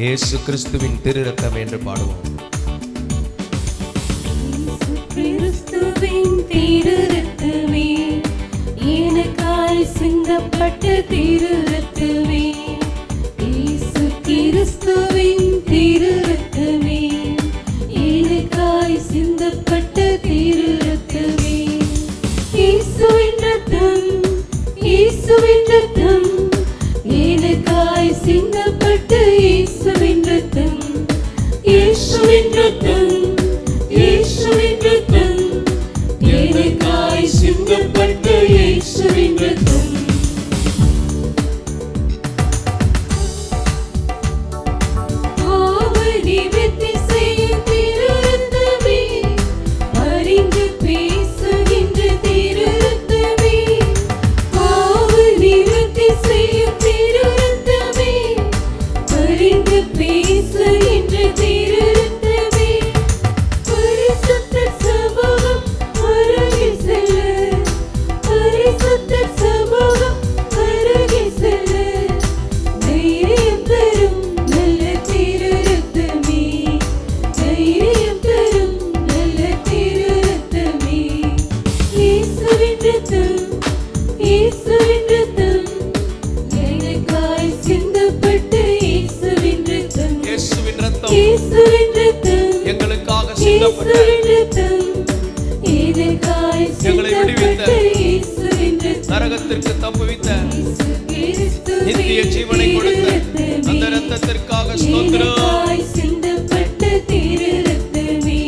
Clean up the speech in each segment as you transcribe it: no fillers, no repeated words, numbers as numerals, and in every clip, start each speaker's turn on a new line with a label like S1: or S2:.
S1: இயேசு கிறிஸ்துவின் திரு ரத்தம் என்று பாடுவோம்.
S2: கிறிஸ்துவின் திரு ரத்தமே, எனக்காய் சிந்தப்பட்ட திரு ரத்தமே. இயேசு கிறிஸ்துவின் திரு ரத்தமே, எனக்காய் சிந்தப்பட்ட திரு ரத்தமே. இயேசுவின் ரத்தம், இயேசுவின் ரத்தம், எனக்காய் சிந்தப்பட்ட இயேசுவின் ரத்தம். இயேசுவின் ரத்தம், இயேசுவின் ரத்தம், எனக்காய் சிந்தப்பட்ட இயேசுவின் ரத்தம். பாவ நிவர்த்தி செய்யும் திரு ரத்தமே, அறிந்து பேசுகின்ற திரு ரத்தமே. பாவ நிவர்த்தி செய்யும் திரு ரத்தமே, அறிந்து பேசுகின்ற திரு ரத்தமே. பரிசுத்த சமூகம் அருகில் செல்ல, பரிசுத்த சமூகம் அருகில் செல்ல, தைரியம் தரும் நல்ல திரு ரத்தமே, தைரியம் தரும் நல்ல திரு ரத்தமே. இயேசுவின் ரத்தம், இயேசுவின் ரத்தம், எனக்காய் சிந்தப்பட்ட இயேசுவின் ரத்தம்.
S1: இயேசுவின் ரத்தம்,
S2: இயேசுவின் ரத்தம்,
S1: எங்களுக்காக சிந்தப்பட்ட,
S2: இயேசுவின் ரத்தம், எனக்காய்
S1: எங்களை விடுவித்த,
S2: சிந்தப்பட்ட இயேசுவின் ரத்தம்.
S1: நரகத்திற்கு தப்புவித்த,
S2: இயேசு கிறிஸ்துவின்
S1: நித்திய ஜீவனை கொடுத்த அந்த
S2: ரத்தமே,
S1: ரத்தத்திற்காக ஸ்தோத்திரம்.
S2: எனக்காய் சிந்தப்பட்ட திரு ரத்தமே.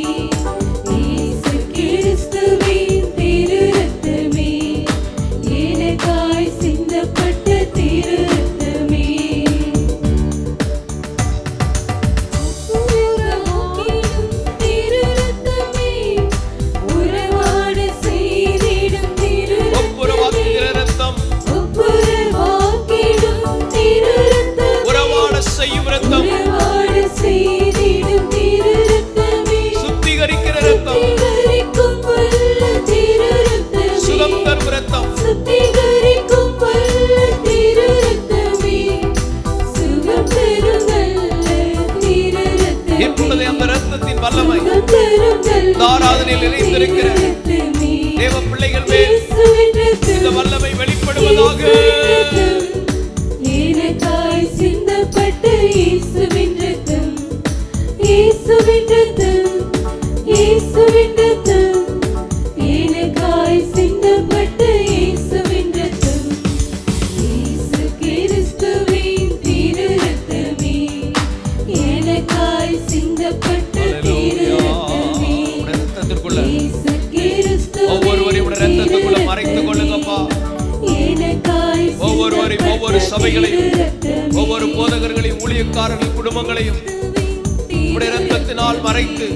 S2: இயேசு கிறிஸ்துவின் திரு ரத்தமே, எனக்காய் சிந்தப்பட்ட திரு ரத்தமே. உறவாக்கிடும் திரு ரத்தமே, உறவாட செய்திடும் திரு
S1: ஒப்புரவாக்குகிற ரத்தம்,
S2: ஒப்புரவாக்கிடும் திரு ரத்தமே,
S1: உறவாட செய்யும் ரத்தம்,
S2: உறவாட செய்திடும் திரு ரத்தமே.
S1: சுத்திகரிக்கிற ரத்தம்,
S2: சுத்திகரிக்கும் வல்ல திரு ரத்தமே,
S1: சுகம் தரும் ரத்தம்,
S2: சுத்திகரிக்கும் வல்ல திரு ரத்தமே, சுகம் தரும் நல்ல திரு ரத்தமே.
S1: இப்பொழுது அந்த ரத்தத்தின் வல்லமை
S2: சுகம் தரும் நல்ல
S1: இந்த ஆராதனையில் நிறைந்திருக்கிற
S2: திரு ரத்தமே.
S1: தேவ பிள்ளைகள் மேல்
S2: இயேசுவின் ரத்தம்,
S1: இந்த வல்லமை வெளிப்படுவதாக.
S2: எனக்காய் சிந்தப்பட்ட இயேசுவின் ரத்தம், இயேசுவின் ரத்தம், இயேசுவின் ரத்தம், எனக்காய் சிந்தப்பட்ட இயேசுவின் ரத்தம். இயேசு கிறிஸ்துவின் திரு ரத்தமே, எனக்காய் சிந்தப்பட்ட திரு ரத்தமே.
S1: உடைய ரத்தத்திற்குள்ள
S2: இயேசு கிறிஸ்துவின்
S1: ஒவ்வொருவரையும் உடைய ரத்தத்துக்குள்ள மறைத்துக் கொள்ளுங்கப்பா.
S2: எனக்காய்
S1: ஒவ்வொருவரையும், ஒவ்வொரு சபைகளையும், ஒவ்வொரு போதகர்களையும், ஊழியக்காரர்கள் குடும்பங்களையும் உடைய ரத்தத்தினால் மறைத்து,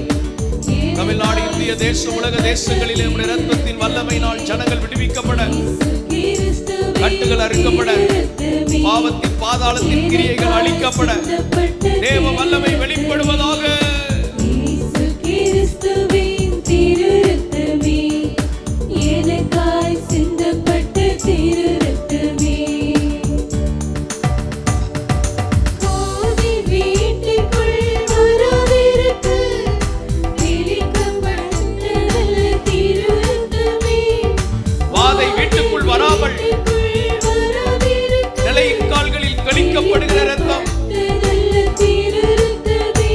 S1: தமிழ்நாடு, இந்திய தேசம், உலக தேசங்களிலே உடைய ரத்தத்தின் வல்லமையினால் ஜனங்கள் விடுவிக்கப்பட, கட்டுகள் அறுக்கப்பட, பாவத்தின் பாதாளத்தின் கிரியைகள் அழிக்கப்பட, தேவ வல்லமை வெளிப்படுவதாக.
S2: இயேசு கிறிஸ்துவின் திரு ரத்தமே, எனக்காய் சிந்தப்பட்ட திரு ரத்தமே. கோதி வீட்டுக்குள் வராதிருக்க, தெளிக்கப்பட்ட நல்ல திரு ரத்தமே.
S1: வாதை வீட்டுக்குள் வராமல்
S2: வீட்டுக்குள் வராதிருக்க,
S1: நிலையின் கால்களில் கழிக்கப்படுகிற ரத்தம்,
S2: நல்ல திரு ரத்தமே.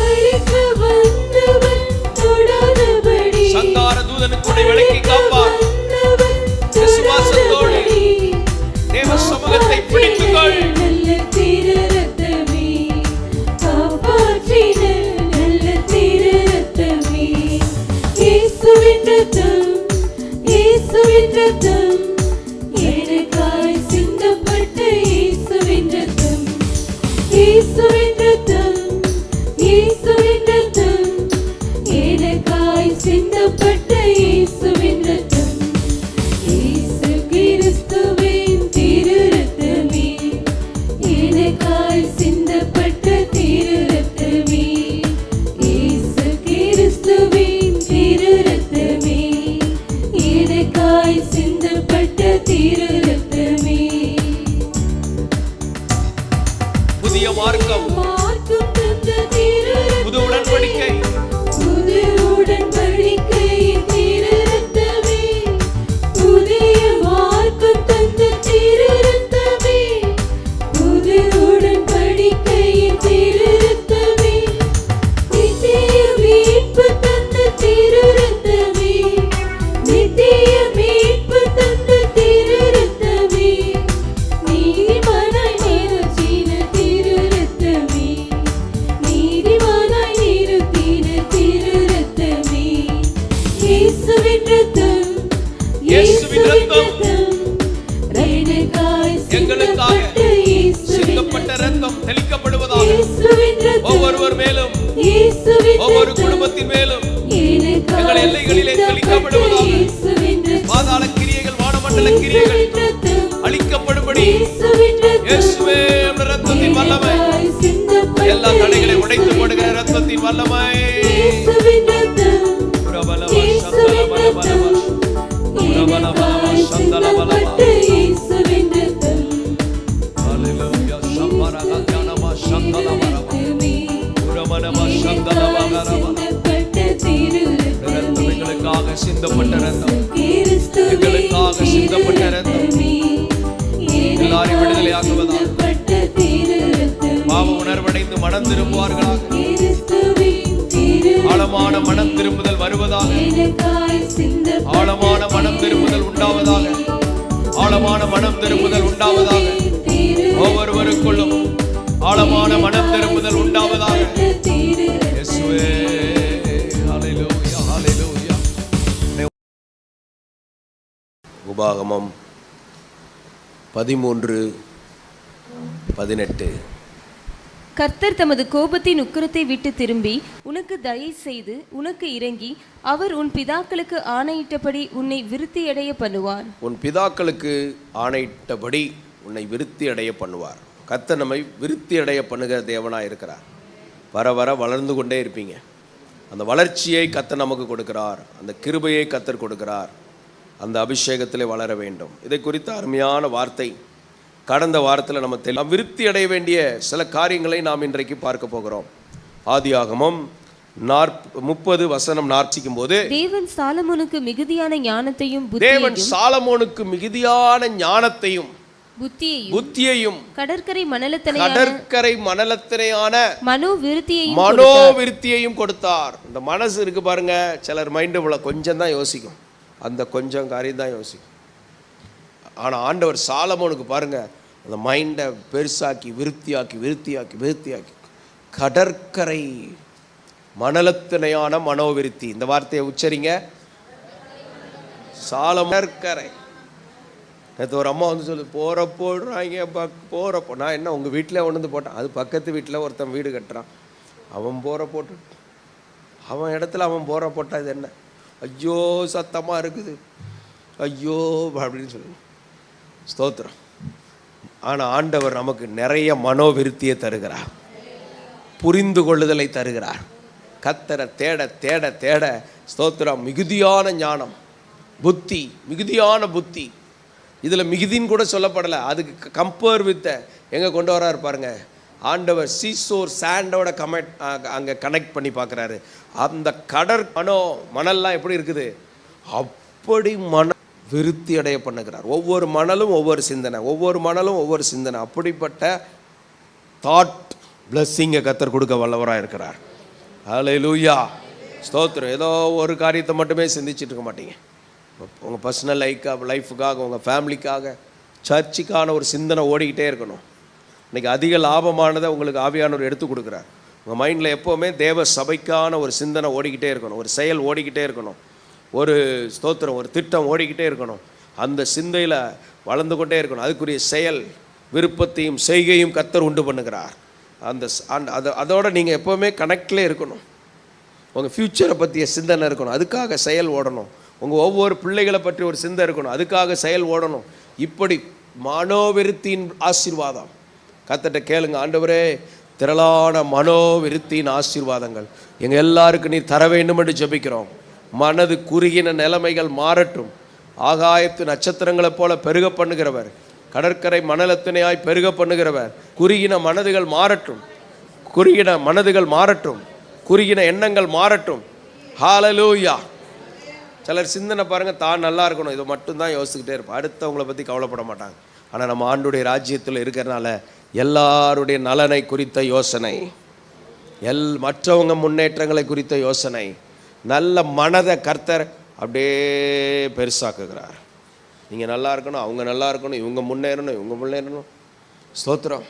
S2: அழிக்க வந்தவன் தொடாதபடி,
S1: சங்கார தூதனுக்கு உடைய விலக்கி காப்பார். விசுவாசத்தோடு தேவ சமூகத்தை பிடித்துக்கொள்.
S2: நல்ல திரு ரத்தமே, காப்பாற்றின நல்ல திரு ரத்தமே. இயேசுவின் ரத்தம், இயேசுவின் ரத்தம், எனக்காய் சிந்தப்பட்ட இயேசுவின் ரத்தம். இயேசுவின் ரத்தம், இயேசுவின் ரத்தம், எனக்காய் சிந்தப்பட்ட இயேசுவின் ரத்தம். இயேசு கிறிஸ்துவின் திரு ரத்தமே, எனக்காய் சிந்தப்பட்ட திரு ரத்தமே. இயேசு கிறிஸ்துவின் திரு ரத்தமே, எனக்காய் சிந்தப்பட்ட திரு ரத்தமே.
S1: புதிய மார்க்கம்
S2: இயேசுவின்
S1: ஒவ்வொரு
S2: ரத்தம்
S1: குடும்பத்தின் மேலும்
S2: எனக்காய்
S1: எங்கள் எல்லைகளிலே
S2: சிந்தப்பட்ட
S1: தெளிக்கப்படுவதாக.
S2: இயேசுவின் ரத்தம்
S1: பாதாள கிரியைகள், வானமண்டல கிரியைகள்
S2: இயேசுவின் ரத்தம்
S1: அழிக்கப்படும்படி
S2: இயேசுவின் ரத்தம்
S1: இயேசுவே உம்முடைய ரத்தத்தின் வல்லமை,
S2: எனக்காய் சிந்தப்பட்ட
S1: எல்லா தடைகளை உடைத்து போடுகிற ரத்தத்தின் வல்லமை.
S2: இயேசுவின் ரத்தம்
S1: பிரபலவ
S2: இயேசுவின்
S1: சந்தல பலபலவ.
S2: ரத்தம் எனக்காய் சிந்தப்பட்ட இயேசுவின் ரத்தம்
S1: ஹalleluya. சம்பரக ஞானம சந்தல பலவ. புரமனம சந்தல பலவ. ரத்தம் எங்களுக்காக சிந்தப்பட்ட ரத்தம், எங்களுக்காக சிந்தப்பட்ட ரத்தம் எல்லாரையும் விடுதலையாக்குவதாக. பாவ உணர்வடைந்து மனம் திரும்புவார்களாக. ஆழமான மனம் திரும்புதல் வருவதாக. ஆழமான மனம் திரும்புதல் உண்டாவதாக. ஆழமான மனம் திரும்புதல் உண்டாவதாக. ஒவ்வொருவருக்குள்ளும் ஆழமான மனம் திரும்புதல் உண்டாவதாக. இயேசுவே, ஹalleluya, ஹalleluya.
S3: உபாகமம் 13:18.
S4: கர்த்தர் தமது கோபத்தின் உக்கிரத்தை விட்டு திரும்பி உனக்கு தயை செய்து உனக்கு இறங்கி அவர் உன் பிதாக்களுக்கு ஆணையிட்டபடி உன்னை விருத்தியடைய பண்ணுவார்.
S3: உன் பிதாக்களுக்கு ஆணையிட்டபடி உன்னை விருத்தி அடைய பண்ணுவார். கர்த்தர் நம்மை விருத்தி அடைய பண்ணுகிற தேவனாக இருக்கிறார். வர வர வளர்ந்து கொண்டே இருப்பீங்க. அந்த வளர்ச்சியை கர்த்தர் நமக்கு கொடுக்கிறார். அந்த கிருபையை கர்த்தர் கொடுக்கிறார். அந்த அபிஷேகத்திலே வளர வேண்டும். இதை குறித்த அருமையான வார்த்தை கடந்த வாரத்தில் நம்ம விருத்தி அடைய வேண்டிய சில காரியங்களை நாம் இன்றைக்கு பார்க்க போகிறோம். ஆதியாகமம் 30 நார்ச்சிக்கும் போது
S4: தேவன் சாலமோனுக்கு மிகுதியான ஞானத்தையும் புத்தியையும் கடற்கரை மணலத்தனையான
S3: மனோவிருத்தியையும் கொடுத்தார். இந்த மனசு இருக்கு பாருங்க, சிலர் மைண்டு கொஞ்சம் தான் யோசிக்கும், அந்த கொஞ்சம் காரியம் தான் யோசிக்கும். ஆனால் ஆண்டவர் சாலமோனுக்கு பாருங்க, அந்த மைண்டை பெருசாக்கி விருத்தியாக்கி கடற்கரை மணலத்தினையான மனோவிருத்தி. இந்த வார்த்தையை உச்சரிங்க, கடற்கரை. நேற்று ஒரு அம்மா வந்து சொல்லு, போகிறப்போ நான் என்ன உங்கள் வீட்டில் கொண்டு வந்து போட்டேன், அது பக்கத்து வீட்டில் ஒருத்தன் வீடு கட்டுறான், அவன் போட்டு அவன் இடத்துல அவன் போட்டால் இது என்ன, ஐயோ சத்தமாக இருக்குது, ஐயோ அப்படின்னு சொல்லி ஸ்தோத்திரம். ஆனால் ஆண்டவர் நமக்கு நிறைய மனோவிருத்தியை தருகிறார், புரிந்து கொள்ளுதலை தருகிறார். கர்த்தரை தேட தேட தேட ஸ்தோத்திரம், மிகுதியான ஞானம், புத்தி, மிகுதியான புத்தி. இதில் மிகுதின்னு கூட சொல்லப்படலை, அதுக்கு கம்பேர் வித்த எங்கே கொண்டு வராரு பாருங்க. ஆண்டவர் சீசோர் சாண்டோட அங்கே கனெக்ட் பண்ணி பார்க்குறாரு. அந்த மணல்லாம் எப்படி இருக்குது, அப்படி விருத்தி அடைய பண்ணுகிறார். ஒவ்வொரு மணலும் ஒவ்வொரு சிந்தனை, அப்படிப்பட்ட தாட் பிளஸ்ஸிங்கை கர்த்தர் கொடுக்க வல்லவராக இருக்கிறார். ஹல்லேலூயா, ஸ்தோத்திரம். ஏதோ ஒரு காரியத்தை மட்டுமே சிந்திச்சுட்டு இருக்க மாட்டீங்க. உங்கள் பர்சனல் லைஃபுக்காக, உங்கள் ஃபேமிலிக்காக, சர்ச்சுக்கான ஒரு சிந்தனை ஓடிக்கிட்டே இருக்கணும். இன்றைக்கி அதிக லாபமானதை உங்களுக்கு ஆவியானவர் எடுத்து கொடுக்குறார். உங்கள் மைண்டில் எப்போவுமே தேவ சபைக்கான ஒரு சிந்தனை ஓடிக்கிட்டே இருக்கணும், ஒரு செயல் ஓடிக்கிட்டே இருக்கணும், ஒரு ஸ்தோத்திரம், ஒரு திட்டம் ஓடிக்கிட்டே இருக்கணும். அந்த சிந்தையில் வளர்ந்து கொண்டே இருக்கணும். அதுக்குரிய செயல், விருப்பத்தையும் செய்கையும் கர்த்தர் உண்டு பண்ணுகிறார். அதோட நீங்கள் எப்போவுமே கனெக்ட்லே இருக்கணும். உங்கள் ஃப்யூச்சரை பற்றிய சிந்தனை இருக்கணும், அதுக்காக செயல் ஓடணும். உங்கள் ஒவ்வொரு பிள்ளைகளை பற்றி ஒரு சிந்தை இருக்கணும், அதுக்காக செயல் ஓடணும். இப்படி மனோவிருத்தியின் ஆசீர்வாதம் கர்த்தர்ட்ட கேளுங்க. ஆண்டவரே, திரளான மனோவிருத்தியின் ஆசீர்வாதங்கள் எங்கள் எல்லாருக்கும் நீ தர வேண்டும் என்று ஜெபிக்கிறோம். மனது குறுகின நிலைமைகள் மாறட்டும். ஆகாயத்து நட்சத்திரங்களைப் போல பெருக பண்ணுகிறவர், கடற்கரை மணலத்தினையாய் பெருக பண்ணுகிறவர். குறுகின மனதுகள் மாறட்டும், குறுகின எண்ணங்கள் மாறட்டும். ஹல்லேலூயா. சிலர் சிந்தனை பாருங்கள், தான் நல்லா இருக்கணும், இதை மட்டும்தான் யோசிச்சுக்கிட்டே இருப்பான், அடுத்தவங்களை பற்றி கவலைப்பட மாட்டாங்க. ஆனால் நம்ம ஆண்டுடைய ராஜ்யத்தில் இருக்கிறனால எல்லாருடைய நலனை குறித்த யோசனை, மற்றவங்க முன்னேற்றங்களை குறித்த யோசனை, நல்ல மனதை கர்த்தர் அப்படியே பெருசாக்குகிறார். நீங்கள் நல்லா இருக்கணும், அவங்க நல்லா இருக்கணும், இவங்க முன்னேறணும். ஸ்தோத்திரம்.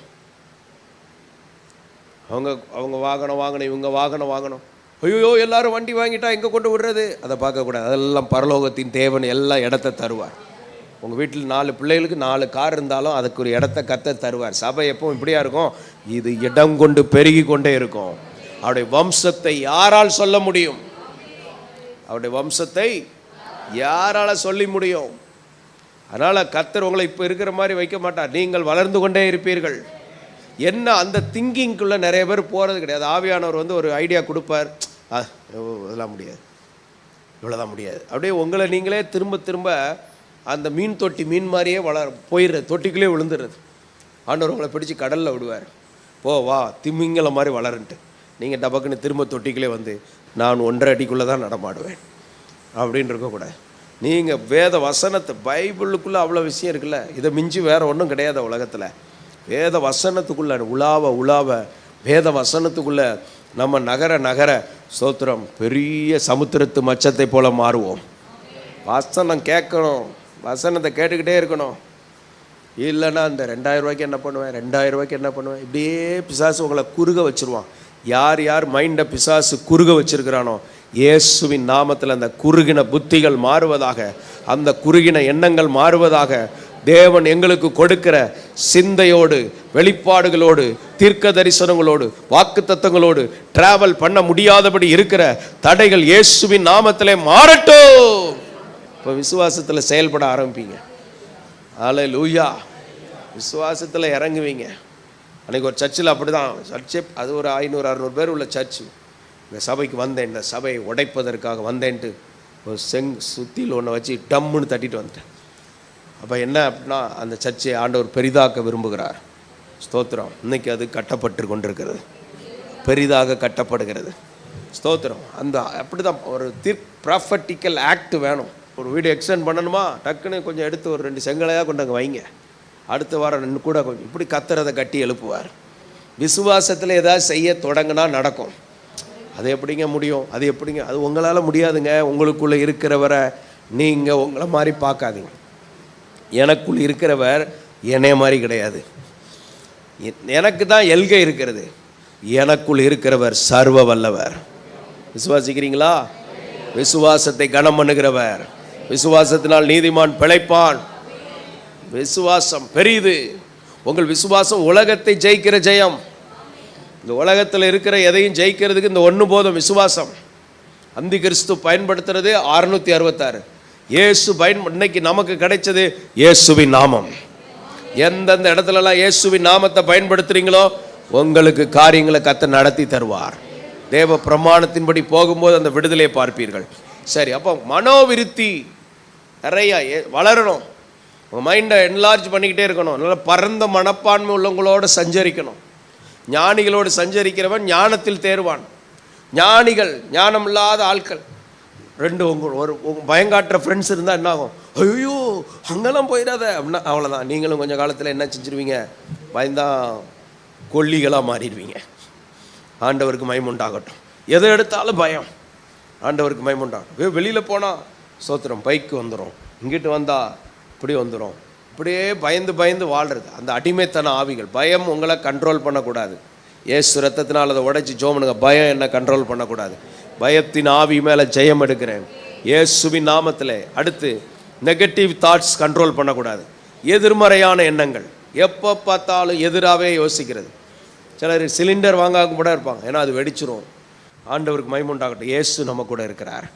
S3: அவங்க வாகனம் வாங்கணும், இவங்க வாகனம் வாங்கணும். ஐயோ எல்லாரும் வண்டி வாங்கிட்டா எங்கே கொண்டு விடுறது, அதை பார்க்கக்கூடாது. அதெல்லாம் பரலோகத்தின் தேவன் எல்லாம் இடத்த தருவார். உங்கள் வீட்டில் 4 பிள்ளைகளுக்கு 4 கார் இருந்தாலும் அதுக்கு ஒரு இடத்த கர்த்தர் தருவார். சபை எப்பவும் இப்படியா இருக்கும், இது இடம் கொண்டு பெருகி கொண்டே இருக்கும். அவருடைய வம்சத்தை யாரால் சொல்ல முடியும்? அவருடைய வம்சத்தை யாரால சொல்லி முடியும்? அதனால் கர்த்தர் உங்களை இப்போ இருக்கிற மாதிரி வைக்க மாட்டார். நீங்கள் வளர்ந்து கொண்டே இருப்பீர்கள். என்ன அந்த திங்கிங்குள்ளே நிறைய பேர் போகிறது கிடையாது. ஆவியானவர் வந்து ஒரு ஐடியா கொடுப்பார், இதெல்லாம் முடியாது, இவ்வளோதான் முடியாது. அப்படியே உங்களை நீங்களே திரும்ப திரும்ப அந்த மீன் தொட்டி மீன் மாதிரியே போயிடுறது, தொட்டிக்குள்ளே விழுந்துடுறது. ஆண்டவர் உங்களை பிடிச்சி கடலில் விடுவார், போ வா திமிங்கல மாதிரி வளருன்ட்டு. நீங்கள் டபக்குன்னு திரும்ப தொட்டிக்குள்ளே வந்து நான் 1.5 அடிக்குள்ளே தான் நடமாடுவேன் அப்படின்னு இருக்கக்கூடாது. நீங்கள் வேத வசனத்தை, பைபிளுக்குள்ளே அவ்வளோ விஷயம் இருக்குல்ல, இதை மிஞ்சி வேறு ஒன்றும் கிடையாது உலகத்தில். வேத வசனத்துக்குள்ளே உலாவ வேத வசனத்துக்குள்ளே நம்ம நகர ஸ்தோத்திரம் பெரிய சமுத்திரத்து மச்சத்தை போல மாறுவோம். வசனம் கேட்கணும், வசனத்தை கேட்டுக்கிட்டே இருக்கணும். இல்லைன்னா அந்த 2000 ரூபாய்க்கு என்ன பண்ணுவேன், 2000 ரூபாய்க்கு என்ன பண்ணுவேன், இப்படியே பிசாசு உங்களை குறுக வச்சுருவான். யார் யார் மைண்டை பிசாசு குறுக வச்சிருக்கிறானோ இயேசுவின் நாமத்தில் அந்த குறுகின புத்திகள் மாறுவதாக, அந்த குறுகின எண்ணங்கள் மாறுவதாக. தேவன் எங்களுக்கு கொடுக்கிற சிந்தையோடு, வெளிப்பாடுகளோடு, தீர்க்க தரிசனங்களோடு, வாக்கு தத்தங்களோடு டிராவல் பண்ண முடியாதபடி இருக்கிற தடைகள் இயேசுவின் நாமத்திலே மாறட்டும். இப்போ விசுவாசத்தில் செயல்பட ஆரம்பிப்பீங்க. அல்லேலூயா. விசுவாசத்தில் இறங்குவீங்க. அன்றைக்கி ஒரு சர்ச்சில் அப்படி தான், சர்ச்சே அது ஒரு 500-600 பேர் உள்ள சர்ச்சு. இந்த சபைக்கு வந்தேன், இந்த சபையை உடைப்பதற்காக வந்தேன்ட்டு ஒரு சுத்தியில் ஒன்றை வச்சு டம்முன்னு தட்டிட்டு வந்துட்டேன். அப்போ என்ன அப்படின்னா, அந்த சர்ச்சை ஆண்டவர் பெரிதாக்க விரும்புகிறார். ஸ்தோத்திரம். இன்றைக்கி அது கட்டப்பட்டு கொண்டிருக்கிறது, பெரிதாக கட்டப்படுகிறது. ஸ்தோத்திரம். அந்த அப்படி தான் ஒரு ப்ராஃபட்டிக்கல் ஆக்ட் வேணும். ஒரு வீடு எக்ஸ்டெண்ட் பண்ணணுமா, டக்குன்னு கொஞ்சம் எடுத்து ஒரு 2 செங்கலையாக கொண்டு அங்கே வைங்க, அடுத்த வாரம் 2 கூட கொஞ்சம் இப்படி கத்துறதை கட்டி எழுப்புவார். விசுவாசத்தில் ஏதாவது செய்ய தொடங்கினா நடக்கும். அது எப்படிங்க முடியும்? அது எப்படிங்க? அது உங்களால் முடியாதுங்க. உங்களுக்குள்ளே இருக்கிறவரை நீங்கள் உங்களை மாதிரி பார்க்காதீங்க. எனக்குள் இருக்கிறவர் என்னைய மாதிரி கிடையாது. எனக்கு தான் எல்கை இருக்கிறது, எனக்குள் இருக்கிறவர் சர்வ வல்லவர். விசுவாசிக்கிறீங்களா? விசுவாசத்தை கனம் பண்ணுகிறவர், விசுவாசத்தினால் நீதிமான் பிழைப்பான். விசுவாசம் பெரியது. உங்கள் விசுவாசம் உலகத்தை ஜெயிக்கிற ஜெயம். இந்த உலகத்தில் இருக்கிற எதையும் ஜெயிக்கிறதுக்கு இந்த ஒன்று போதும், விசுவாசம். அந்தி கிறிஸ்து பயன்படுத்துறது 666. இயேசு இன்னைக்கு நமக்கு கிடைச்சது இயேசுவின் நாமம். எந்தெந்த இடத்துலலாம் இயேசுவின் நாமத்தை பயன்படுத்துறீங்களோ உங்களுக்கு காரியங்களை கர்த்தர் நடத்தி தருவார். தேவ பிரமாணத்தின்படி போகும்போது அந்த விடுதலையை பார்ப்பீர்கள். சரி, அப்போ மனோவிருத்தி நிறைய வளரணும். உங்கள் மைண்டை என்லார்ஜ் பண்ணிக்கிட்டே இருக்கணும். நல்லா பரந்த மனப்பான்மை உள்ளவங்களோடு சஞ்சரிக்கணும். ஞானிகளோடு சஞ்சரிக்கிறவன் ஞானத்தில் தேர்வான். ஞானிகள், ஞானம் இல்லாத ஆட்கள் 2 ஒரு பயங்காட்டுற ஃப்ரெண்ட்ஸ் இருந்தால் என்ன ஆகும்? ஐயோ அங்கெல்லாம் போயிடாத அப்படின்னா அவ்வளோதான். நீங்களும் கொஞ்சம் காலத்தில் என்ன செஞ்சுருவீங்க? பயந்தான் கொல்லிகளாக மாறிடுவீங்க. ஆண்டவருக்கு மகிமுண்டாகட்டும். எதை எடுத்தாலும் பயம், ஆண்டவருக்கு மகிமுண்டாகட்டும். வெளியில் போனால் சோத்திரம் பைக்கு வந்துடும், இங்கிட்டு வந்தால் இப்படி வந்துடும். இப்படியே பயந்து பயந்து வாழ்கிறது அந்த அடிமைத்தன ஆவிகள். பயம் உங்களை கண்ட்ரோல் பண்ணக்கூடாது. ஏசு ரத்தத்தினால் அதை உடைச்சி ஜோமனுங்க. பயம் என்ன கண்ட்ரோல் பண்ணக்கூடாது. பயத்தின் ஆவி மேலே ஜெயம் எடுக்கிறேன் இயேசுவின் நாமத்தில். அடுத்து நெகட்டிவ் தாட்ஸ் கண்ட்ரோல் பண்ணக்கூடாது. எதிர்மறையான எண்ணங்கள், எப்போ பார்த்தாலும் எதிராகவே யோசிக்கிறது. சிலர் சிலிண்டர் வாங்காம கூட இருப்பாங்க, ஏன்னா அது வெடிச்சிரும். ஆண்டவருக்கு மகிமுண்டாகட்டும். இயேசு நம்ம கூட இருக்கிறார்,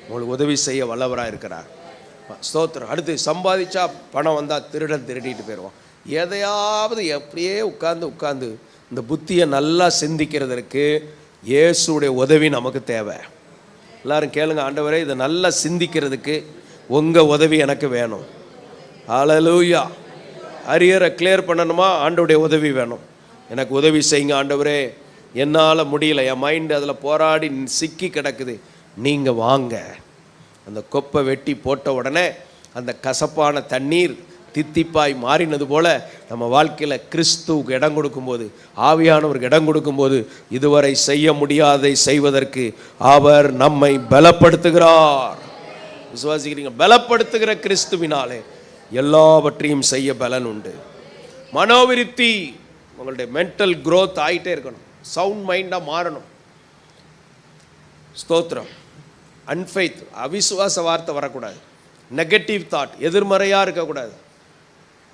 S3: உங்களுக்கு உதவி செய்ய வல்லவராக இருக்கிறார். ஸ்தோத்திரம். அடுத்து சம்பாதிச்சா பணம் வந்தால் திருடன் திருடிட்டு போயிடுவான். எதையாவது எப்படியே உட்கார்ந்து இந்த புத்தியை நல்லா சிந்திக்கிறதுக்கு இயேசுடைய உதவி நமக்கு தேவை. எல்லாரும் கேளுங்க, ஆண்டவரே இதை நல்லா சிந்திக்கிறதுக்கு உங்கள் உதவி எனக்கு வேணும். ஹல்லேலூயா. அரியரை கிளியர் பண்ணணுமா? ஆண்டவருடைய உதவி வேணும். எனக்கு உதவி செய்யுங்க ஆண்டவரே, என்னால் முடியல, என் மைண்டு அதில் போராடி சிக்கி கிடக்குது. நீங்கள் வாங்க. அந்த கொப்பை வெட்டி போட்ட உடனே அந்த கசப்பான தண்ணீர் தித்திப்பாய் மாறினது போல நம்ம வாழ்க்கையில் கிறிஸ்துவுக்கு இடம் கொடுக்கும்போது, ஆவியானவருக்கு இடம் கொடுக்கும்போது, இதுவரை செய்ய முடியாதை செய்வதற்கு அவர் நம்மை பலப்படுத்துகிறார். விசுவாசிக்கிறீங்க? பலப்படுத்துகிற கிறிஸ்துவினாலே எல்லாவற்றையும் செய்ய பலன் உண்டு. மனோவிருத்தி, உங்களுடைய மென்டல் க்ரோத் ஆகிட்டே இருக்கணும். சவுண்ட் மைண்டாக மாறணும். ஸ்தோத்திரம். அன்ஃபெய்த், அவிசுவாச வார்த்தை வரக்கூடாது. நெகட்டிவ் தாட், எதிர்மறையாக இருக்கக்கூடாது.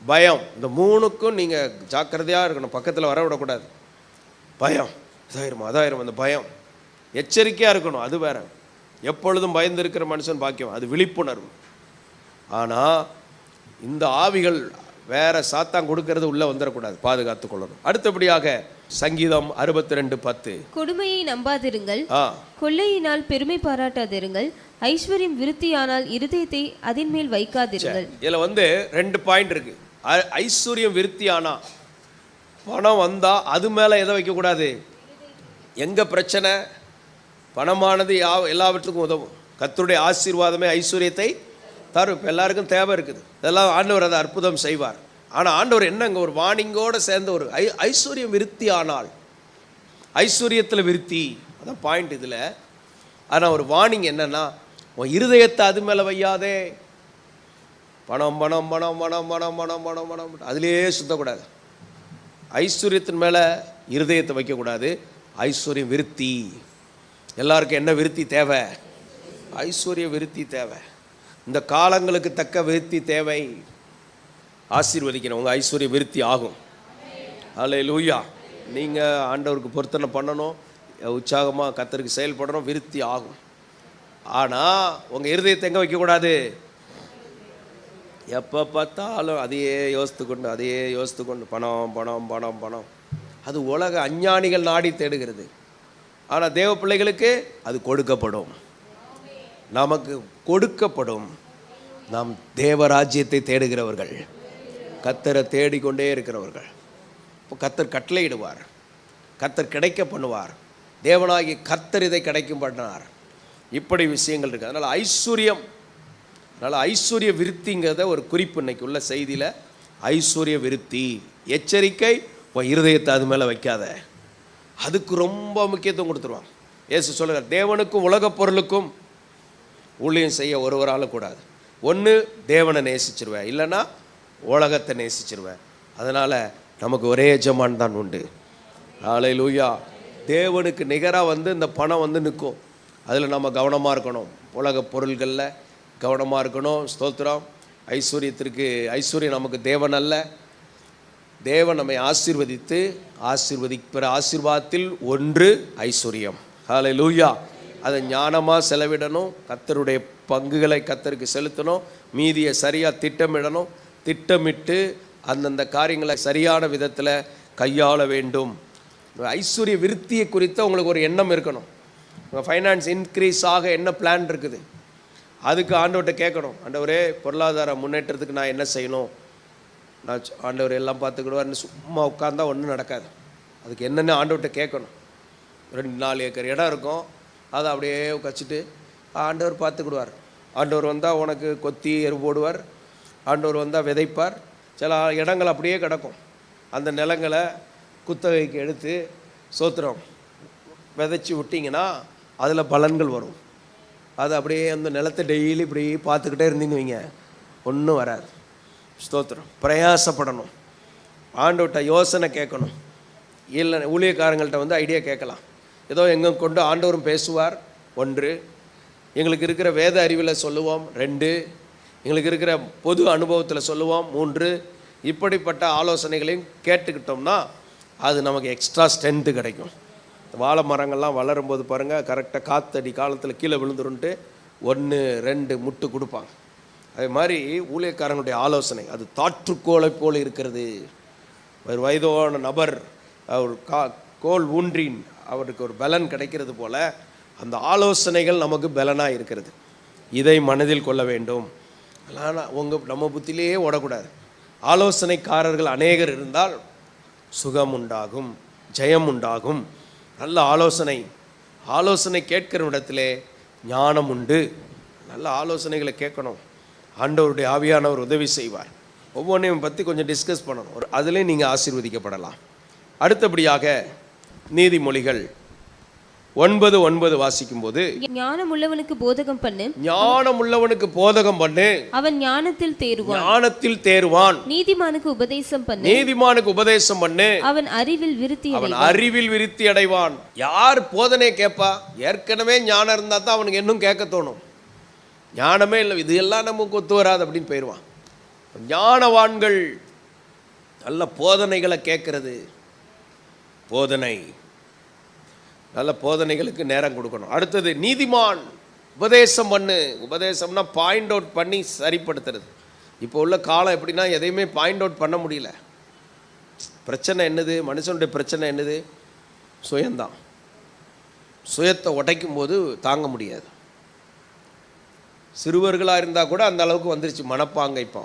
S3: பயம், இந்த 3க்கும் நீங்கள் ஜாக்கிரதையாக இருக்கணும், பக்கத்தில் வரவிடக்கூடாது. பயம், அதாயிரும் அந்த பயம். எச்சரிக்கையாக இருக்கணும், அது வேற. எப்பொழுதும் பயந்து இருக்கிற மனுஷன் பாக்கியம், அது விழிப்புணர்வு. ஆனால் இந்த ஆவிகள் வேற சாத்தான் கொடுக்கறது உள்ளே வந்துடக்கூடாது, பாதுகாத்து கொள்ளணும். அடுத்தபடியாக சங்கீதம் 62:10,
S4: கொடுமையை நம்பாதிருங்கள், கொள்ளையினால் பெருமை பாராட்டாதிருங்கள், ஐஸ்வர்யம் விருத்தியானால் இருதயத்தை அதன் மேல் வைக்காதிருங்கள்.
S3: இதில் 2 பாயிண்ட் இருக்கு. ஐஸ்வர்யம் விருத்தியானா, பணம் வந்தா அது மேலே எதை வைக்கக்கூடாது. எங்க பிரச்சனை? பணமானது எல்லாவற்றுக்கும் உதவும். கர்த்தருடைய ஆசீர்வாதமே ஐஸ்வர்யத்தை தரும். இப்போ எல்லாருக்கும் தேவை இருக்குது, இதெல்லாம் ஆண்டவர் அதை அற்புதம் செய்வார். ஆனால் ஆண்டவர் என்னங்க ஒரு வார்னிங்கோடு சேர்ந்த ஒரு ஐஸ்வர்யம் விருத்தி ஆனால், ஐஸ்வர்யத்தில் விருத்தி, அதான் பாயிண்ட் இதில். ஆனால் ஒரு வார்னிங் என்னன்னா, உன் இருதயத்தை அது மேலே வையாதே. பணம் பணம் பணம் பணம் பணம் பணம் பணம் பணம் அதிலே சுத்தக்கூடாது. ஐஸ்வர்யத்தின் மேலே இருதயத்தை வைக்கக்கூடாது. ஐஸ்வர்யம் விருத்தி. எல்லாருக்கும் என்ன விருத்தி தேவை? ஐஸ்வர்ய விருத்தி தேவை. இந்த காலங்களுக்கு தக்க விருத்தி தேவை. ஆசீர்வதிக்கணும், உங்கள் ஐஸ்வர்ய விருத்தி ஆகும். அல்லேலூயா. நீங்கள் ஆண்டவருக்கு பொருத்தனை பண்ணணும், உற்சாகமாக கர்த்தருக்கு செயல்படணும், விருத்தி ஆகும். ஆனால் உங்கள் இருதயத்தை எங்கே வைக்கக்கூடாது? எப்போ பார்த்தாலும் அதையே யோசித்து கொண்டு பணம் பணம் பணம் பணம். அது உலக அஞ்ஞானிகள் நாடி தேடுகிறது. ஆனால் தேவ பிள்ளைகளுக்கு அது கொடுக்கப்படும், நமக்கு கொடுக்கப்படும். நாம் தேவராஜ்யத்தை தேடுகிறவர்கள், கர்த்தரை தேடிக்கொண்டே இருக்கிறவர்கள். இப்போ கர்த்தர் கட்டளையிடுவார், கர்த்தர் கிடைக்க பண்ணுவார், தேவனாகி கர்த்தர் இதை கிடைக்கும் பண்ணார். இப்படி விஷயங்கள் இருக்குது. அதனால் ஐஸ்வர்ய விருத்திங்கிறத ஒரு குறிப்பு இன்னைக்கு உள்ள செய்தியில். ஐஸ்வர்ய விருத்தி, எச்சரிக்கை, உன் இருதயத்தை அது மேலே வைக்காத. அதுக்கு ரொம்ப முக்கியத்துவம் கொடுத்துருவாங்க. இயேசு சொல்லுறார், தேவனுக்கும் உலக பொருளுக்கும் ஊழியம் செய்ய ஒருவராலும் கூடாது. ஒன்று தேவனை நேசிச்சிருவேன், இல்லைன்னா உலகத்தை நேசிச்சிருவேன். அதனால் நமக்கு ஒரே எஜமான் தான் உண்டு. ஹல்லேலூயா. தேவனுக்கு நிகராக இந்த பணம் நிற்கும். அதில் நம்ம கவனமாக இருக்கணும். உலக பொருள்களில் கவனமாக இருக்கணும். ஸ்தோத்திரம். ஐஸ்வர்யம் நமக்கு தேவன் அல்ல. தேவன் நம்மை ஆசீர்வதித்து ஆசீர்வதிக்கிற ஆசீர்வாதத்தில் ஒன்று ஐஸ்வர்யம். ஹல்லேலூயா. அதை ஞானமாக செலவிடணும், கர்த்தருடைய பங்குகளை கர்த்தருக்கு செலுத்தணும், மீதியை சரியாக திட்டமிடணும். திட்டமிட்டு அந்தந்த காரியங்களை சரியான விதத்தில் கையாள வேண்டும். ஐஸ்வர்ய விருத்தியை குறித்து உங்களுக்கு ஒரு எண்ணம் இருக்கணும். உங்கள் ஃபைனான்ஸ் இன்க்ரீஸ் ஆக என்ன பிளான் இருக்குது, அதுக்கு ஆண்டவர்கிட்ட கேட்கணும். ஆண்டவரே, பொருளாதார முன்னேற்றத்துக்கு நான் என்ன செய்யணும்? நான் ஆண்டவர் எல்லாம் பார்த்துக்கிடுவார்னு சும்மா உட்காந்தா ஒன்றும் நடக்காது. அதுக்கு என்னென்ன ஆண்டவர்கிட்ட கேட்கணும். 2-4 ஏக்கர் இடம் இருக்கும், அதை அப்படியே வச்சுட்டு ஆண்டவர் பார்த்துக்கிடுவார். ஆண்டவர் வந்தால் உனக்கு கொத்தி எரு போடுவார், ஆண்டவர் வந்தால் விதைப்பார். சில இடங்கள் அப்படியே கிடக்கும், அந்த நிலங்களை குத்தகைக்கு எடுத்து சோத்திரம் விதைச்சி விட்டிங்கன்னா அதில் பலன்கள் வரும். அது அப்படியே அந்த நிலத்தை டெய்லி இப்படி பார்த்துக்கிட்டே இருந்தீங்க வைங்க, ஒன்றும் வராது. ஸ்தோத்திரம். பிரயாசப்படணும், ஆண்டவர்கிட்ட யோசனை கேட்கணும். இல்லை ஊழியக்காரங்கள்ட்ட ஐடியா கேட்கலாம். ஏதோ எங்கே கொண்டு ஆண்டவரும் பேசுவார். 1, எங்களுக்கு இருக்கிற வேத அறிவில் சொல்லுவோம். 2, எங்களுக்கு இருக்கிற பொது அனுபவத்தில் சொல்லுவோம். 3, இப்படிப்பட்ட ஆலோசனைகளையும் கேட்டுக்கிட்டோம்னா அது நமக்கு எக்ஸ்ட்ரா ஸ்ட்ரென்த்து கிடைக்கும். வாழை மரங்கள்லாம் வளரும்போது பாருங்கள், கரெக்டாக காற்றடி காலத்தில் கீழே விழுந்துருன்ட்டு 1, 2 முட்டு கொடுப்பாங்க. அதே மாதிரி ஊழியக்காரங்களுடைய ஆலோசனை அது தாற்றுக்கோளை போல் இருக்கிறது. ஒரு வயதான நபர் அவர் கோல் ஊன்றின் அவருக்கு ஒரு பலன் கிடைக்கிறது போல் அந்த ஆலோசனைகள் நமக்கு பலனாக இருக்கிறது. இதை மனதில் கொள்ள வேண்டும். ஆனால் நம்ம புத்தியிலேயே ஓடக்கூடாது. ஆலோசனைக்காரர்கள் அநேகர் இருந்தால் சுகம் உண்டாகும், ஜெயம் உண்டாகும். நல்ல ஆலோசனை கேட்கிற இடத்திலே ஞானம் உண்டு. நல்ல ஆலோசனைகளை கேட்கணும். ஆண்டவருடைய ஆவியானவர் உதவி செய்வார். ஒவ்வொன்றையும் பற்றி கொஞ்சம் டிஸ்கஸ் பண்ணணும். அதிலே நீங்கள் ஆசீர்வதிக்கப்படலாம். அடுத்தபடியாக நீதிமொழிகள் 9:9 வாசிக்கும் போது,
S4: ஞானம் உள்ளவனுக்கு போதகம் பண்ணு, அவன் ஞானத்தில் தேறுவான். நீதிமானுக்கு உபதேசம் பண்ணு, அவன் அறிவில் விருத்தி அடைவான். யார் போதனை கேட்பா? ஏற்கனவே ஞானம் இருந்தா தான் அவனுக்கு இன்னும் கேட்க தோணும். ஞானமே இல்லை, இது எல்லாம் நமக்கு ஒத்து வராது அப்படின்னு போயிடுவான். ஞானவான்கள் நல்ல போதனைகளை கேட்கறது. போதனை
S3: நல்ல போதனைகளுக்கு நேரம் கொடுக்கணும். அடுத்தது நீதிமான் உபதேசம் பண்ணு. உபதேசம்னா பாயிண்ட் அவுட் பண்ணி சரிப்படுத்துறது. இப்போ உள்ள காலம் எப்படின்னா எதையுமே பாயிண்ட் அவுட் பண்ண முடியல. பிரச்சனை என்னது? மனுஷனுடைய பிரச்சனை என்னது? சுயம்தான். சுயத்தை உடைக்கும் போது தாங்க முடியாது. சிறுவர்களாக இருந்தால் கூட அந்த அளவுக்கு வந்துருச்சு மனப்பாங்க இப்போ.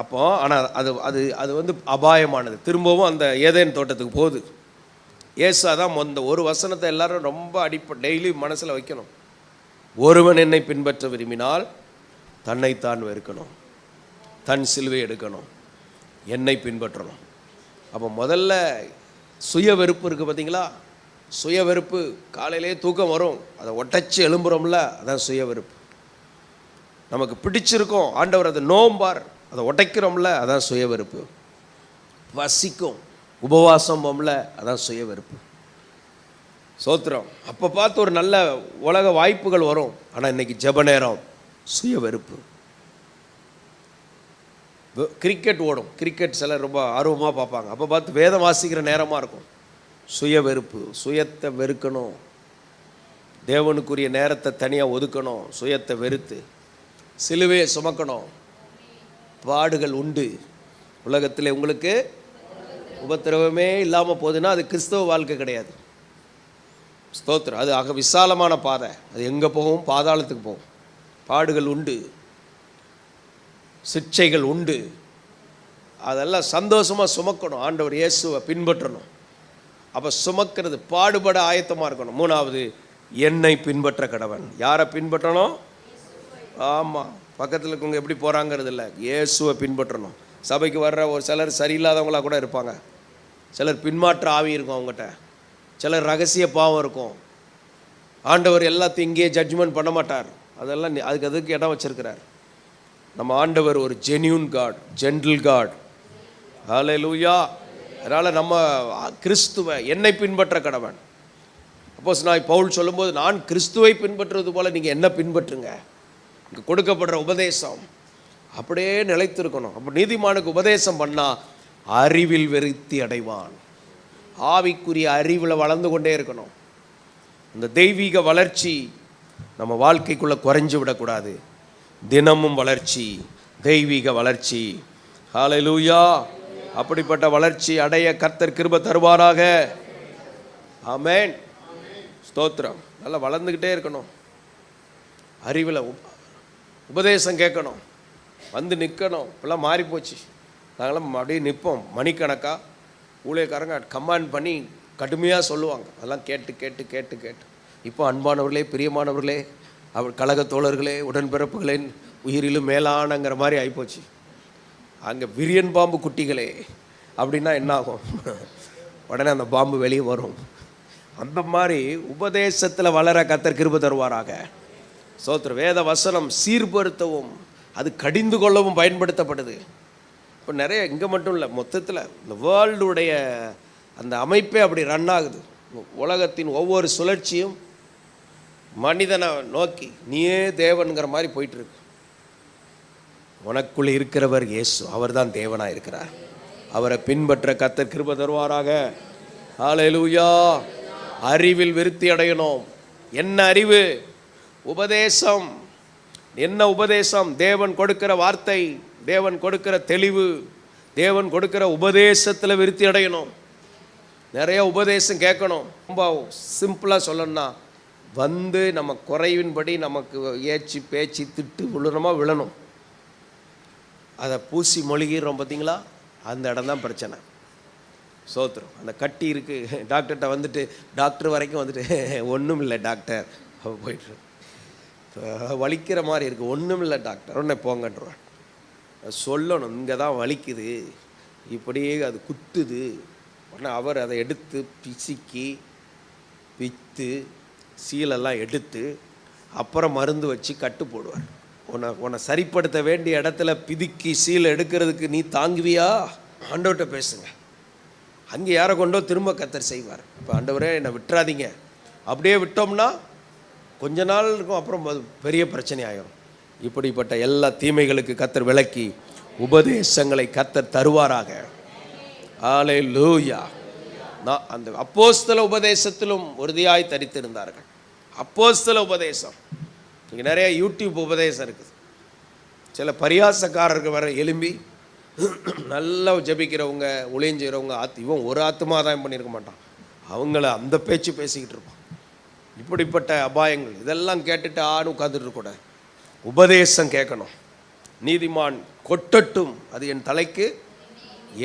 S3: அப்போ ஆனால் அது அது அது வந்து அபாயமானது. திரும்பவும் அந்த ஏதேன் தோட்டத்துக்கு போகுது. ஏசு அதான் அந்த ஒரு வசனத்தை எல்லாரும் ரொம்ப டெய்லி மனசில் வைக்கணும். ஒருவன் என்னை பின்பற்ற விரும்பினால் தன்னைத்தான் வெறுக்கணும், தன் சிலுவை எடுக்கணும், என்னை பின்பற்றணும். அப்போ முதல்ல சுய வெறுப்பு இருக்குது பார்த்தீங்களா? சுய வெறுப்பு. காலையிலே தூக்கம் வரும், அதை ஒட்டச்சி எழும்புறோம்ல, அதான் சுய வெறுப்பு. நமக்கு பிடிச்சிருக்கோம், ஆண்டவர் அதை நோம்பார், அதை உடைக்கிறோம்ல, அதான் சுய வெறுப்பு. வசிக்கும், உபவாசம் போம்ல, அதான் சுய வெறுப்பு. சோத்திரம். அப்போ பார்த்து ஒரு நல்ல உலக வாய்ப்புகள் வரும். ஆனால் இன்னைக்கு ஜெப நேரம் சுய வெறுப்பு. கிரிக்கெட் ஓடும், கிரிக்கெட் சிலர் ரொம்ப ஆர்வமாக பார்ப்பாங்க. அப்போ பார்த்து வேதம் வாசிக்கிற நேரமாக இருக்கும். சுய வெறுப்பு. சுயத்தை வெறுக்கணும். தேவனுக்குரிய நேரத்தை தனியாக ஒதுக்கணும். சுயத்தை வெறுத்து சிலுவையை சுமக்கணும். பாடுகள் உண்டு உலகத்தில். உங்களுக்கு உபத்திரவமே இல்லாமல் போகுதுன்னா அது கிறிஸ்தவ வாழ்க்கை கிடையாது. ஸ்தோத்திரம். அது ஆக விசாலமான பாதை. அது எங்கே போகும்? பாதாளத்துக்கு போகும். பாடுகள் உண்டு, சிக்ஷைகள் உண்டு. அதெல்லாம் சந்தோஷமாக சுமக்கணும். ஆண்டவர் இயேசுவை பின்பற்றணும். அப்போ சுமக்கிறது, பாடுபட ஆயத்தமாக இருக்கணும். மூணாவது, என்னை பின்பற்ற கடவன். யாரை பின்பற்றணும்? ஆமாம், பக்கத்தில் இருக்கவங்க எப்படி போகிறாங்கிறது இல்லை, இயேசுவை பின்பற்றணும். சபைக்கு வர்ற ஒரு சிலர் சரியில்லாதவங்களாக கூட இருப்பாங்க. சிலர் பின்மாற்ற ஆவி இருக்கும் அவங்ககிட்ட. சிலர் ரகசிய பாவம் இருக்கும். ஆண்டவர் எல்லாத்தையும் இங்கேயே ஜட்ஜ்மெண்ட் பண்ண மாட்டார். அதெல்லாம் அதுக்கு இடம் வச்சிருக்கிறார். நம்ம ஆண்டவர் ஒரு ஜென்யூன் காட், ஜென்டில் காட். ஹல்லேலூயா. அதனால் நம்ம கிறிஸ்துவை என்னை பின்பற்ற கடவன். அப்போஸ்தலனாகிய பவுல் சொல்லும்போது, நான் கிறிஸ்துவை பின்பற்றுவது போல் நீங்கள் என்ன பின்பற்றுங்க. இங்கே கொடுக்கப்படுற உபதேசம் அப்படியே நிலைத்திருக்கணும். அப்போ நீதிமானுக்கு உபதேசம் பண்ணால் அறிவில் விருத்தி அடைவான். ஆவிக்குரிய அறிவில் வளர்ந்து கொண்டே இருக்கணும். இந்த தெய்வீக வளர்ச்சி நம்ம வாழ்க்கைக்குள்ளே குறைஞ்சு விடக்கூடாது. தினமும் வளர்ச்சி, தெய்வீக வளர்ச்சி. ஹல்லேலூயா. அப்படிப்பட்ட வளர்ச்சி அடைய கர்த்தர் கிருபை தருவாராக. ஆமென். ஸ்தோத்திரம். நல்லா வளர்ந்துக்கிட்டே இருக்கணும். அறிவில் உபதேசம் கேட்கணும், வந்து நிற்கணும். இப்பெல்லாம் மாறி போச்சு. நாங்களாம் அப்படியே நிற்போம் மணிக்கணக்காக. ஊழியக்காரங்க கமாண்ட் பண்ணி கடுமையாக சொல்லுவாங்க. அதெல்லாம் கேட்டு கேட்டு கேட்டு கேட்டு இப்போ அன்பானவர்களே, பிரியமானவர்களே, அவர் கழக தோழர்களே, உடன்பிறப்புகளே, உயிரிலும் மேலானங்கிற மாதிரி ஆகிப்போச்சு. அங்கே விரியன் பாம்பு குட்டிகளே அப்படின்னா என்ன ஆகும்? உடனே அந்த பாம்பு வெளியே வரும். அந்த மாதிரி உபதேசத்தில் வளர கர்த்தர் கிருபை தருவாராக. சோத்திர. வேத வசனம் சீர்படுத்தவும் அது கடிந்து கொள்ளவும் பயன்படுத்தப்படுது. இப்போ நிறைய இங்கே மட்டும் இல்லை, மொத்தத்தில் இந்த வேர்ல்டுடைய அந்த அமைப்பே அப்படி ரன் ஆகுது. உலகத்தின் ஒவ்வொரு சுழற்சியும் மனிதனை நோக்கி நீயே தேவன்கிற மாதிரி போயிட்டுருக்கு. உனக்குள் இருக்கிறவர் இயேசு, அவர் தான் தேவனாக இருக்கிறார். அவரை பின்பற்ற கர்த்தர் கிருபை தருவாராக. ஹல்லேலூயா. அறிவில் விருத்தி அடையணும். என்ன அறிவு? உபதேசம். என்ன உபதேசம்? தேவன் கொடுக்கிற வார்த்தை, தேவன் கொடுக்கிற தெளிவு, தேவன் கொடுக்கிற உபதேசத்தில் விருத்தி அடையணும். நிறைய உபதேசம் கேட்கணும். ரொம்ப சிம்பிளாக சொல்லணும்னா, வந்து நம்ம குறைவின்படி நமக்கு ஏச்சி பேச்சு திட்டு விழணும். அதை பூசி மொழிகிறோம் பார்த்தீங்களா, அந்த இடம் தான் பிரச்சனை. சோத்திரம். அந்த கட்டி இருக்குது. டாக்டர்கிட்ட வந்துட்டு டாக்டர் வரைக்கும் வந்துட்டு ஒன்றும் இல்லை டாக்டர், போயிட்டு வலிக்கிற மாதிரி இருக்குது, ஒன்றும் இல்லை டாக்டர், உடனே போங்கன்றேன். சொல்லணும், இங்கே தான் வலிக்குது, இப்படியே அது குத்துது. உடனே அவர் அதை எடுத்து பிசுக்கி விற்று சீலெல்லாம் எடுத்து அப்புறம் மருந்து வச்சு கட்டு போடுவார். உன்னை சரிப்படுத்த வேண்டிய இடத்துல பிதுக்கி சீலை எடுக்கிறதுக்கு நீ தாங்குவியா? ஆண்டவர்கிட்ட பேசுங்க. அங்கே யாரை கொண்டோ திரும்ப கர்த்தர் செய்வார். இப்போ ஆண்டவரே என்னை விட்டுறாதீங்க. அப்படியே விட்டோம்னா கொஞ்ச நாள் இருக்கும், அப்புறம் அது பெரிய பிரச்சனை ஆகிடும். இப்படிப்பட்ட எல்லா தீமைகளுக்கு கர்த்தர் விலக்கி உபதேசங்களை கர்த்தர் தருவாராக. ஹல்லேலூயா. அந்த அப்போஸ்தல உபதேசத்திலும் உறுதியாய் தரித்திருந்தார்கள். அப்போஸ்தல உபதேசம். இங்கே நிறைய யூடியூப் உபதேசம் இருக்குது. சில பரியாசக்காரர்கள் வர எலும்பி நல்லா ஜபிக்கிறவங்க, ஒளியஞ்சுகிறவங்க, இவன் ஒரு ஆத்துமா தான் பண்ணியிருக்க மாட்டான், அவங்கள அந்த பேச்சு பேசிக்கிட்டு இருப்பான். இப்படிப்பட்ட அபாயங்கள் இதெல்லாம் கேட்டுட்டு ஆணும் உட்காந்துட்டு இருக்கக்கூடாது. உபதேசம் கேட்கணும். நீதிமான் கொட்டட்டும், அது என் தலைக்கு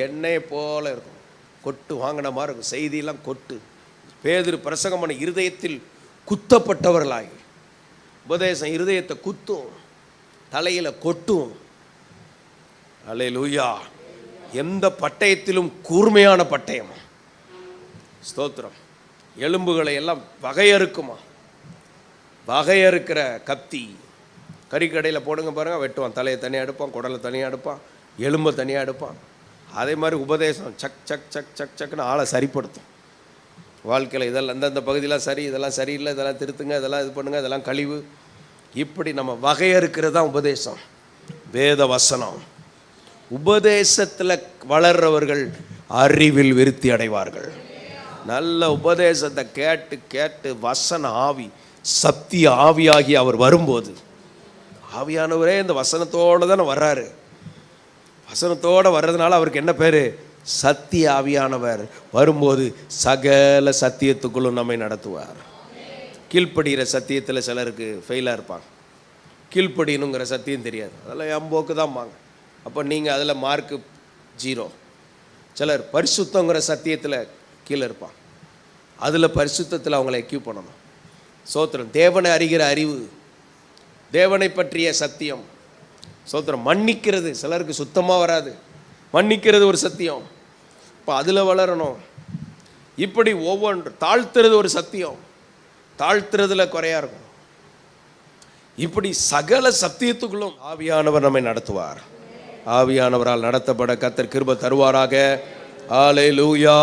S3: எண்ணெய் போல இருக்கும். கொட்டு வாங்கின மாதிரி இருக்கும். செய்தியெல்லாம் கொட்டு. பேதுரு பிரசங்கம் பண்ண இருதயத்தில் குத்தப்பட்டவர்களாகி, உபதேசம் இருதயத்தை குத்தும், தலையில் கொட்டும். அல்லேலூயா. எந்த பட்டயத்திலும் கூர்மையான பட்டயம். ஸ்தோத்திரம். எலும்புகளை எல்லாம் வகையறுக்குமா. வகையறுக்கிற கத்தி. கறிக்கடையில் போடுங்க பாருங்கள், வெட்டுவான். தலையை தனியாக எடுப்பான், குடலை தனியாக எடுப்பான், எலும்பை தனியாக எடுப்பான். அதே மாதிரி உபதேசம் சக் சக் சக் சக் சக்குன்னு ஆளை சரிப்படுத்தும். வாழ்க்கையில் இதெல்லாம் இந்தந்த பகுதியெலாம் சரி, இதெல்லாம் சரியில்லை, இதெல்லாம் திருத்துங்க, இதெல்லாம் இது பண்ணுங்க, இதெல்லாம் கழிவு. இப்படி நம்ம வகையறுக்கிறது தான் உபதேசம், வேத வசனம். உபதேசத்தில் வளர்றவர்கள் அறிவில் விருத்தி அடைவார்கள். நல்ல உபதேசத்தை கேட்டு கேட்டு வசன ஆவி, சத்திய ஆவியாகி அவர் வரும்போது, ஆவியானவரே இந்த வசனத்தோடு தானே வர்றாரு. வசனத்தோடு வர்றதுனால அவருக்கு என்ன பேர்? சத்திய ஆவியானவர். வரும்போது சகல சத்தியத்துக்குள்ளும் நம்மை நடத்துவார். கீழ்ப்படுகிற சத்தியத்தில் சிலருக்கு ஃபெயிலாக இருப்பாங்க. கீழ்ப்படியணுங்கிற சத்தியம் தெரியாது, அதெல்லாம் எம்போக்கு தான் வாங்க. அப்போ நீங்கள் அதில் மார்க்கு 0. சிலர் பரிசுத்தங்கிற சத்தியத்தில் கீழே இருப்பான், அதில் பரிசுத்தத்தில் அவங்கள எக்யூப் பண்ணணும். சோத்திரம். தேவனை அறிகிற அறிவு, தேவனை பற்றிய சத்தியம். சோத்திரம். மன்னிக்கிறது சிலருக்கு சுத்தமாக வராது, மன்னிக்கிறது ஒரு சத்தியம். இப்போ அதில் வளரணும். இப்படி ஒவ்வொன்று. தாழ்த்துறது ஒரு சத்தியம், தாழ்த்துறதுல குறையா இருக்கும். இப்படி சகல சத்தியத்துக்குள்ளும் ஆவியானவர் நம்மை நடத்துவார். ஆவியானவரால் நடத்தப்பட கர்த்தர் கிருபை தருவாராக. அல்லேலூயா.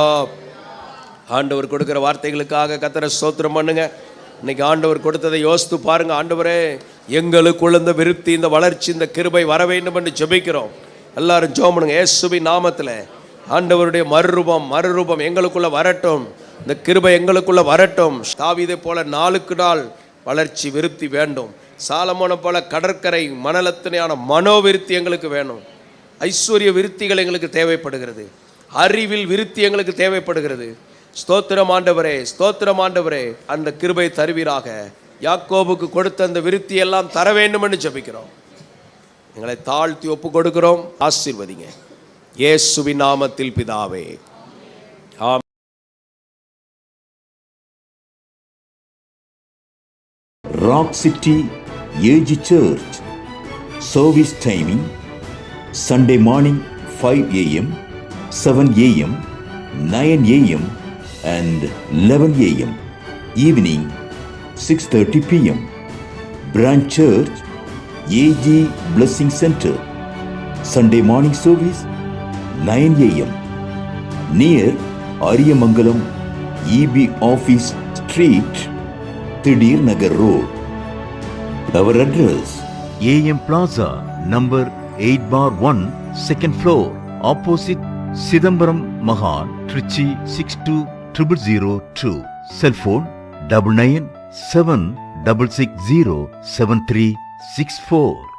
S3: ஆண்டவர் கொடுக்கிற வார்த்தைகளுக்காக கர்த்தரை ஸ்தோத்திரம் பண்ணுங்க. இன்னைக்கு ஆண்டவர் கொடுத்ததை யோசித்து பாருங்க. ஆண்டவரே, எங்களுக்குள்ள இந்த விருத்தி, இந்த வளர்ச்சி, இந்த கிருபை வர வேண்டும் என்று ஜெபிக்கிறோம். எல்லாரும் ஜெபம் பண்ணுங்க. இயேசுவின் நாமத்தில் ஆண்டவருடைய மறுரூபம் எங்களுக்குள்ள வரட்டும். இந்த கிருபை எங்களுக்குள்ள வரட்டும். தாவீதை போல நாளுக்கு நாள் வளர்ச்சி விருத்தி வேண்டும். சாலமோனை போல கடற்கரை மணலத்தினையான மனோவிருத்தி எங்களுக்கு வேணும். ஐஸ்வர்ய விருத்திகள் எங்களுக்கு தேவைப்படுகிறது. அறிவில் விருத்தி எங்களுக்கு தேவைப்படுகிறது. ஸ்தோத்திரம் ஆண்டவரே, ஸ்தோத்திரம் ஆண்டவரே. அந்த கிருபை தருவீராக. யாக்கோபுக்கு கொடுத்த அந்த விருத்தி எல்லாம் தர வேண்டும் என்று ஜெபிக்கிறோம். எங்களை தாழ்த்தி ஒப்பு கொடுக்கிறோம். ஆசீர்வதிங்க இயேசுவின் நாமத்தில் பிதாவே. ஆமென்.
S5: Rock City AG Church. Service timing: Sunday morning 5 a.m., 7 a.m., 9 a.m. and 11 a.m. Evening 6:30 p.m. Branch Church AG Blessing Center. Sunday morning service 9 a.m. near Ariyamangalam EB Office Street, Thidir Nagar Road. Our address:
S6: AM Plaza, number 8/1, second floor, opposite Sidambaram Mahan, Trichy 620002. Cell phone 9976607364.